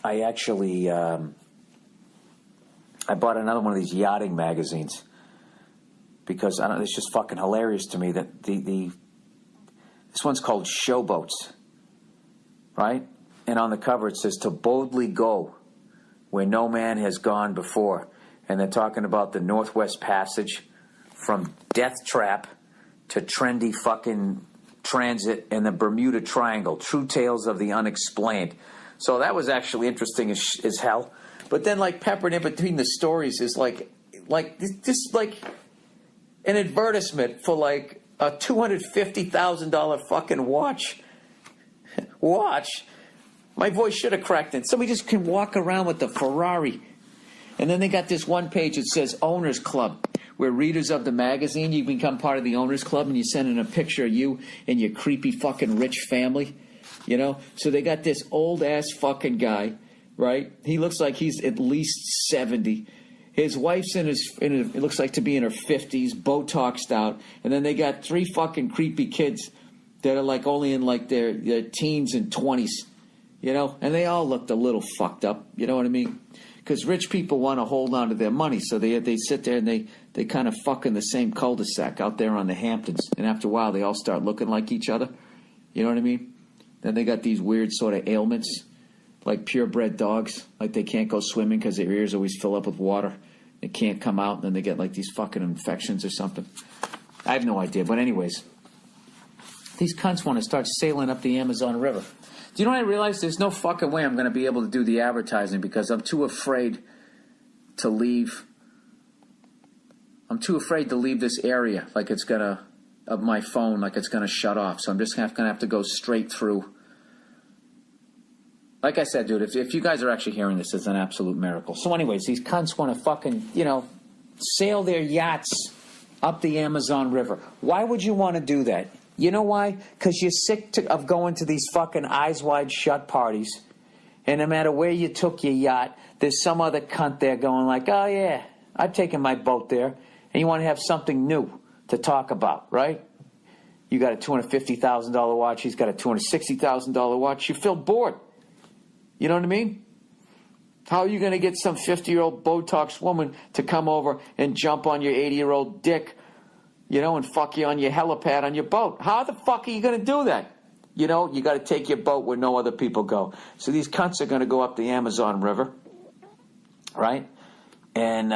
I actually I bought another one of these yachting magazines because I don't. It's just fucking hilarious to me that this one's called Showboats, right? And on the cover it says to boldly go where no man has gone before, and they're talking about the Northwest Passage from Death Trap to trendy fucking transit and the Bermuda Triangle, true tales of the unexplained. So that was actually interesting as hell. But then, like, peppered in between the stories is like an advertisement for like a $250,000 fucking watch. My voice should have cracked in. Somebody just can walk around with the Ferrari. And then they got this one page that says Owners Club, where readers of the magazine, you become part of the Owners Club and you send in a picture of you and your creepy fucking rich family, you know? So they got this old-ass fucking guy, right? He looks like he's at least 70. His wife's it looks like to be in her 50s, Botoxed out. And then they got three fucking creepy kids that are like only in like their teens and 20s, you know? And they all looked a little fucked up, you know what I mean? Because rich people want to hold on to their money, so they sit there and they kind of fuck in the same cul-de-sac out there on the Hamptons. And after a while, they all start looking like each other. You know what I mean? Then they got these weird sort of ailments, like purebred dogs. Like they can't go swimming because their ears always fill up with water. They can't come out, and then they get like these fucking infections or something. I have no idea. But anyways, these cunts want to start sailing up the Amazon River. Do you know what I realized? There's no fucking way I'm going to be able to do the advertising because I'm too afraid to leave. I'm too afraid to leave this area like it's going to, of my phone, like it's going to shut off. So I'm just going to have to go straight through. Like I said, dude, if you guys are actually hearing this, it's an absolute miracle. So anyways, these cunts want to fucking, sail their yachts up the Amazon River. Why would you want to do that? You know why? Because you're sick of going to these fucking eyes wide shut parties. And no matter where you took your yacht, there's some other cunt there going like, oh yeah, I've taken my boat there. And you want to have something new to talk about, right? You got a $250,000 watch. He's got a $260,000 watch. You feel bored. You know what I mean? How are you going to get some 50-year-old Botox woman to come over and jump on your 80-year-old dick, and fuck you on your helipad on your boat? How the fuck are you going to do that? You got to take your boat where no other people go. So these cunts are going to go up the Amazon River, right? And,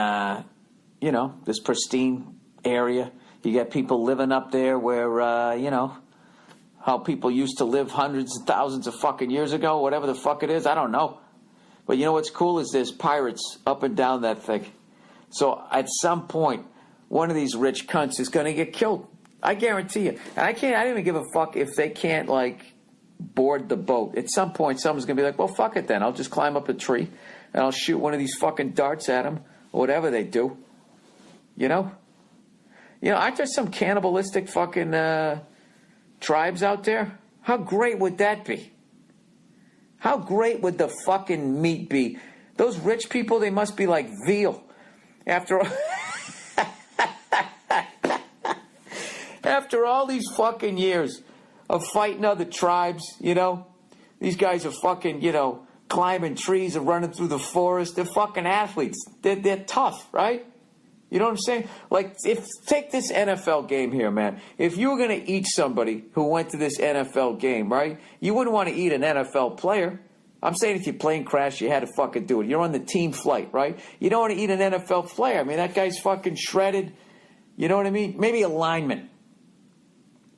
this pristine area. You got people living up there where, how people used to live hundreds of thousands of fucking years ago, whatever the fuck it is. I don't know. But you know what's cool is there's pirates up and down that thing. So at some point, one of these rich cunts is going to get killed. I guarantee you. And I don't even give a fuck if they can't, board the boat. At some point, someone's going to be like, well, fuck it then. I'll just climb up a tree and I'll shoot one of these fucking darts at them or whatever they do. Aren't there some cannibalistic fucking tribes out there? How great would that be? How great would the fucking meat be? Those rich people, they must be like veal. After all these fucking years of fighting other tribes, these guys are fucking, climbing trees and running through the forest. They're fucking athletes. They're tough, right? You know what I'm saying? Take this NFL game here, man. If you were going to eat somebody who went to this NFL game, right, you wouldn't want to eat an NFL player. I'm saying if your plane crashed, you had to fucking do it. You're on the team flight, right? You don't want to eat an NFL player. I mean, that guy's fucking shredded. You know what I mean? Maybe a lineman.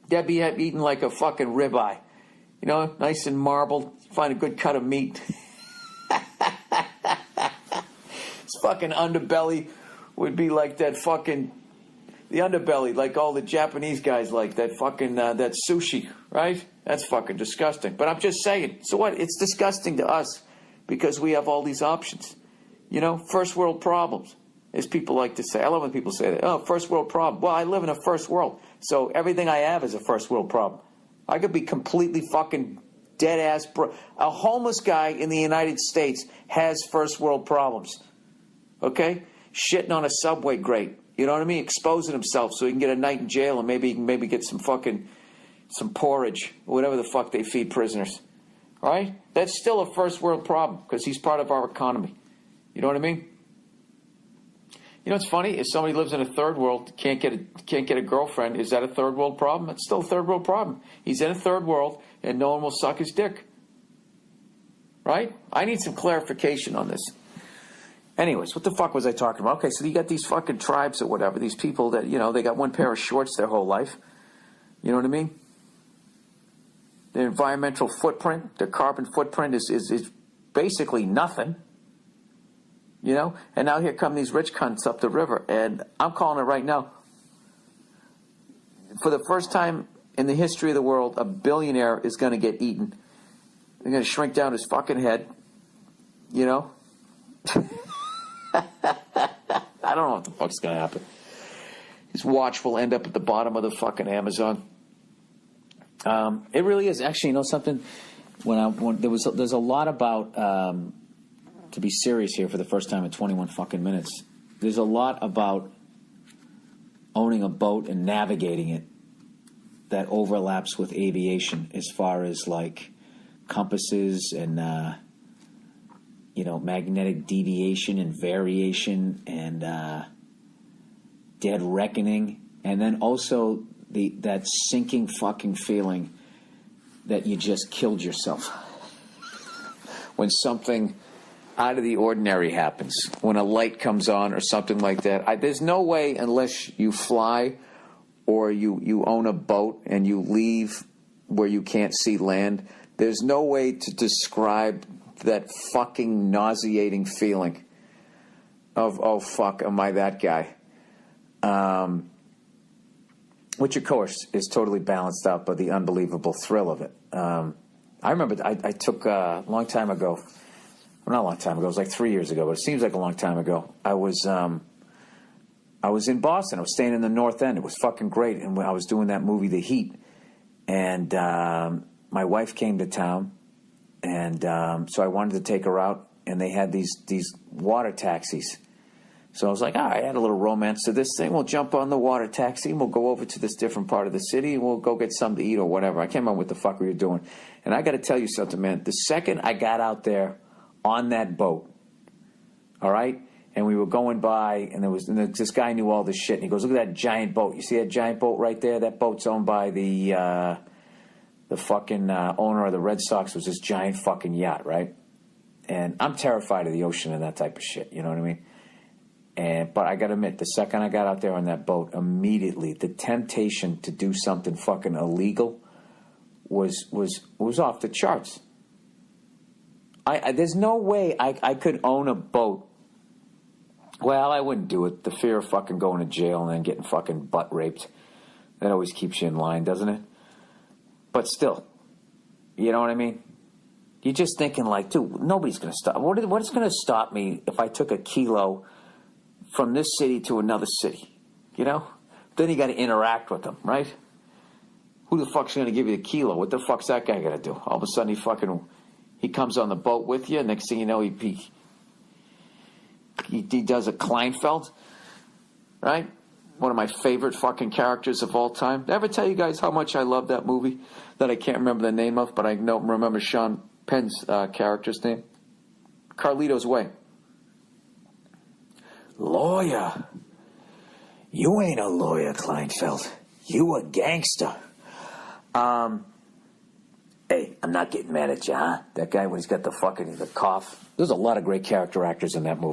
That'd be eating like a fucking ribeye. Nice and marbled. Find a good cut of meat. His fucking underbelly would be like that fucking, the underbelly, like all the Japanese guys like that fucking, that sushi, right? That's fucking disgusting. But I'm just saying, so what? It's disgusting to us because we have all these options. First world problems, as people like to say. I love when people say that. Oh, first world problem. Well, I live in a first world, so everything I have is a first world problem. I could be completely fucking dead-ass a homeless guy in the United States has first world problems, okay? Shitting on a subway grate, you know what I mean? Exposing himself so he can get a night in jail and maybe he can get some porridge or whatever the fuck they feed prisoners. All right? That's still a first world problem because he's part of our economy. You know what I mean? You know what's funny? If somebody lives in a third world, can't get a girlfriend, is that a third world problem? It's still a third world problem. He's in a third world, and no one will suck his dick. Right? I need some clarification on this. Anyways, what the fuck was I talking about? Okay, so you got these fucking tribes or whatever, these people that, you know, they got one pair of shorts their whole life. You know what I mean? Their environmental footprint, their carbon footprint is basically nothing. You know? And now here come these rich cunts up the river. And I'm calling it right now. For the first time in the history of the world, a billionaire is going to get eaten. They're going to shrink down his fucking head. You know? I don't know what the fuck's going to happen. His watch will end up at the bottom of the fucking Amazon. It really is. Actually, you know something? There's a lot about... to be serious here for the first time in 21 fucking minutes, there's a lot about owning a boat and navigating it that overlaps with aviation as far as like compasses and magnetic deviation and variation and dead reckoning, and then also that sinking fucking feeling that you just killed yourself when something out of the ordinary happens, when a light comes on or something like that. There's no way, unless you fly or you own a boat and you leave where you can't see land, there's no way to describe that fucking nauseating feeling of, oh fuck, am I that guy? Which of course is totally balanced out by the unbelievable thrill of it. I remember I took a long time ago, well, not a long time ago, it was like 3 years ago, but it seems like a long time ago. I was in Boston. I was staying in the North End. It was fucking great. And I was doing that movie, The Heat. And my wife came to town. And so I wanted to take her out. And they had these water taxis. So I was like, all right, I had a little romance to this thing. We'll jump on the water taxi and we'll go over to this different part of the city and we'll go get something to eat or whatever. I can't remember what the fuck we were doing. And I got to tell you something, man. The second I got out there on that boat, all right, and we were going by, and this guy knew all this shit, and he goes, look at that giant boat. You see that giant boat right there? That boat's owned by the fucking owner of the Red Sox. Was this giant fucking yacht, right? And I'm terrified of the ocean and that type of shit, you know what I mean? But I got to admit, the second I got out there on that boat, immediately the temptation to do something fucking illegal was off the charts. There's no way I could own a boat. Well, I wouldn't do it. The fear of fucking going to jail and then getting fucking butt raped. That always keeps you in line, doesn't it? But still, you know what I mean? You're just thinking like, dude, nobody's going to stop. What is going to stop me if I took a kilo from this city to another city? You know? Then you got to interact with them, right? Who the fuck's going to give you the kilo? What the fuck's that guy going to do? All of a sudden he comes on the boat with you. Next thing you know, he does a Kleinfeld, right? One of my favorite fucking characters of all time. Did I ever tell you guys how much I love that movie that I can't remember the name of, but I remember Sean Penn's character's name? Carlito's Way. Lawyer. You ain't a lawyer, Kleinfeld. You a gangster. Hey, I'm not getting mad at you, huh? That guy when he's got the cough. There's a lot of great character actors in that movie.